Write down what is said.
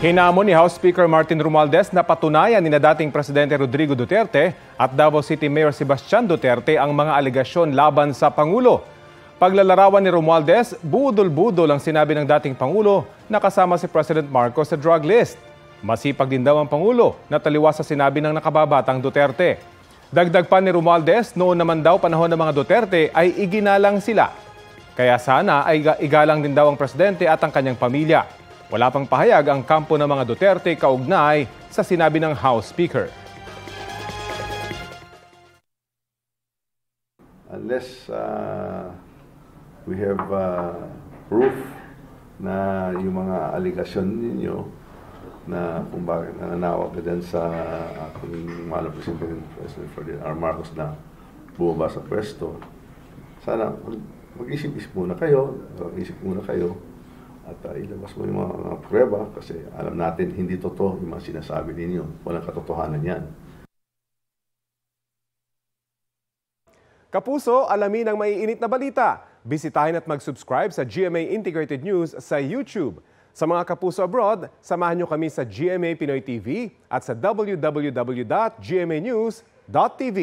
Hinamon ni House Speaker Martin Romualdez na patunayan ni dating Presidente Rodrigo Duterte at Davao City Mayor Sebastian Duterte ang mga alegasyon laban sa Pangulo. Paglalarawan ni Romualdez, budol-budol ang sinabi ng dating Pangulo na kasama si President Marcos sa drug list. Masipag din daw ang Pangulo na taliwas sa sinabi ng nakababatang Duterte. Dagdag pa ni Romualdez, noon naman daw panahon ng mga Duterte ay iginalang sila. Kaya sana ay igalang din daw ang Presidente at ang kanyang pamilya. Wala pang pahayag ang kampo ng mga Duterte kaugnay sa sinabi ng House Speaker. Unless we have proof na yung mga aligasyon ninyo na kung bakit nananawag ka dyan sa ating mahal na President Ferdinand R. Marcos na bumaba sa pwesto, sana mag-isip-isip muna kayo, at ilabas mo yung mga prueba kasi alam natin hindi totoo yung mga sinasabi ninyo. Walang katotohanan yan. Kapuso, alamin ang maiinit na balita. Bisitahin at mag-subscribe sa GMA Integrated News sa YouTube. Sa mga kapuso abroad, samahan nyo kami sa GMA Pinoy TV at sa www.gmanews.tv.